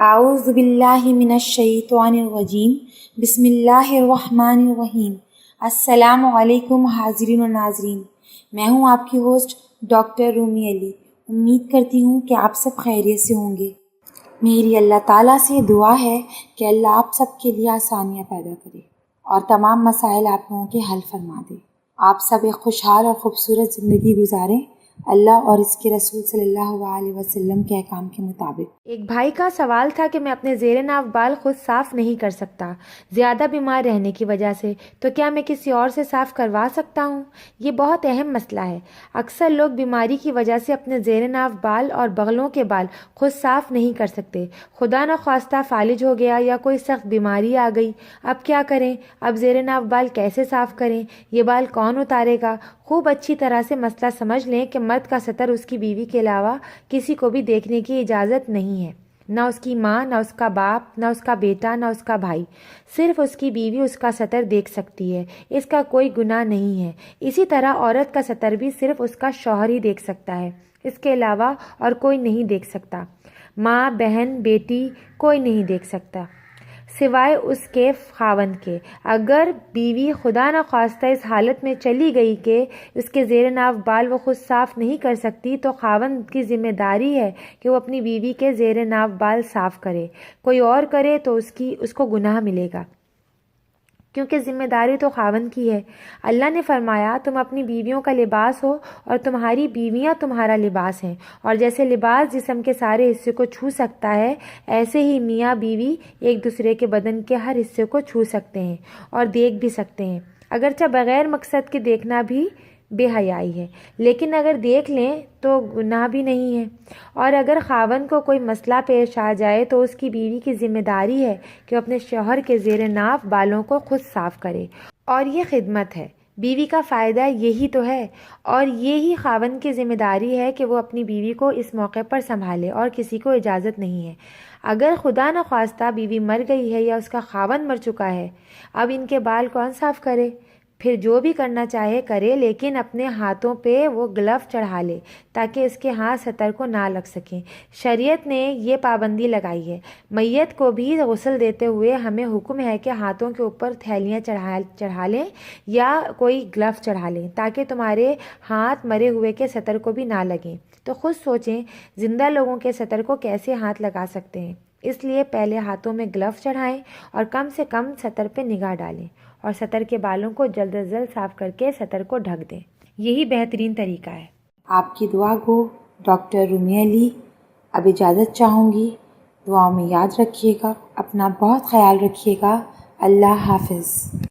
اعوذ باللہ من الشیطان الرجیم بسم اللہ الرحمن الرحیم۔ السلام علیکم حاضرین و ناظرین، میں ہوں آپ کی ہوسٹ ڈاکٹر رومی علی۔ امید کرتی ہوں کہ آپ سب خیریت سے ہوں گے۔ میری اللہ تعالیٰ سے دعا ہے کہ اللہ آپ سب کے لیے آسانیاں پیدا کرے اور تمام مسائل آپ لوگوں کے حل فرما دے۔ آپ سب ایک خوشحال اور خوبصورت زندگی گزاریں اللہ اور اس کے رسول صلی اللہ علیہ وسلم کے احکام کے مطابق۔ ایک بھائی کا سوال تھا کہ میں اپنے زیر ناف بال خود صاف نہیں کر سکتا زیادہ بیمار رہنے کی وجہ سے، تو کیا میں کسی اور سے صاف کروا سکتا ہوں؟ یہ بہت اہم مسئلہ ہے۔ اکثر لوگ بیماری کی وجہ سے اپنے زیر ناف بال اور بغلوں کے بال خود صاف نہیں کر سکتے۔ خدا نخواستہ فالج ہو گیا یا کوئی سخت بیماری آ گئی، اب کیا کریں؟ اب زیر ناف بال کیسے صاف کریں؟ یہ بال کون اتارے گا؟ خوب اچھی طرح سے مسئلہ سمجھ لیں کہ مرد کا ستر اس کی بیوی کے علاوہ کسی کو بھی دیکھنے کی اجازت نہیں ہے، نہ اس کی ماں، نہ اس کا باپ، نہ اس کا بیٹا، نہ اس کا بھائی۔ صرف اس کی بیوی اس کا ستر دیکھ سکتی ہے، اس کا کوئی گناہ نہیں ہے۔ اسی طرح عورت کا ستر بھی صرف اس کا شوہر ہی دیکھ سکتا ہے، اس کے علاوہ اور کوئی نہیں دیکھ سکتا۔ ماں، بہن، بیٹی کوئی نہیں دیکھ سکتا سوائے اس کے خاوند کے۔ اگر بیوی خدا نخواستہ اس حالت میں چلی گئی کہ اس کے زیر ناف بال وہ خود صاف نہیں کر سکتی، تو خاوند کی ذمہ داری ہے کہ وہ اپنی بیوی کے زیر ناف بال صاف کرے۔ کوئی اور کرے تو اس کو گناہ ملے گا، کیونکہ ذمہ داری تو خاوند کی ہے۔ اللہ نے فرمایا، تم اپنی بیویوں کا لباس ہو اور تمہاری بیویاں تمہارا لباس ہیں، اور جیسے لباس جسم کے سارے حصے کو چھو سکتا ہے، ایسے ہی میاں بیوی ایک دوسرے کے بدن کے ہر حصے کو چھو سکتے ہیں اور دیکھ بھی سکتے ہیں، اگرچہ بغیر مقصد کے دیکھنا بھی بے حیائی ہے، لیکن اگر دیکھ لیں تو گناہ بھی نہیں ہے۔ اور اگر خاوند کو کوئی مسئلہ پیش آ جائے تو اس کی بیوی کی ذمہ داری ہے کہ وہ اپنے شوہر کے زیر ناف بالوں کو خود صاف کرے، اور یہ خدمت ہے۔ بیوی کا فائدہ یہی تو ہے، اور یہی خاوند کی ذمہ داری ہے کہ وہ اپنی بیوی کو اس موقع پر سنبھالے، اور کسی کو اجازت نہیں ہے۔ اگر خدا نخواستہ بیوی مر گئی ہے یا اس کا خاوند مر چکا ہے، اب ان کے بال کون صاف کرے؟ پھر جو بھی کرنا چاہے کرے، لیکن اپنے ہاتھوں پہ وہ گلو چڑھا لے تاکہ اس کے ہاتھ ستر کو نہ لگ سکیں۔ شریعت نے یہ پابندی لگائی ہے۔ میت کو بھی غسل دیتے ہوئے ہمیں حکم ہے کہ ہاتھوں کے اوپر تھیلیاں چڑھا لیں یا کوئی گلو چڑھا لیں تاکہ تمہارے ہاتھ مرے ہوئے کے ستر کو بھی نہ لگیں۔ تو خود سوچیں، زندہ لوگوں کے ستر کو کیسے ہاتھ لگا سکتے ہیں؟ اس لیے پہلے ہاتھوں میں گلو چڑھائیں اور کم سے کم ستر پہ نگاہ ڈالیں، اور ستر کے بالوں کو جلد از جلد صاف کر کے ستر کو ڈھک دیں۔ یہی بہترین طریقہ ہے۔ آپ کی دعا گو ڈاکٹر رومی علی۔ اب اجازت چاہوں گی، دعاؤں میں یاد رکھیے گا، اپنا بہت خیال رکھیے گا۔ اللہ حافظ۔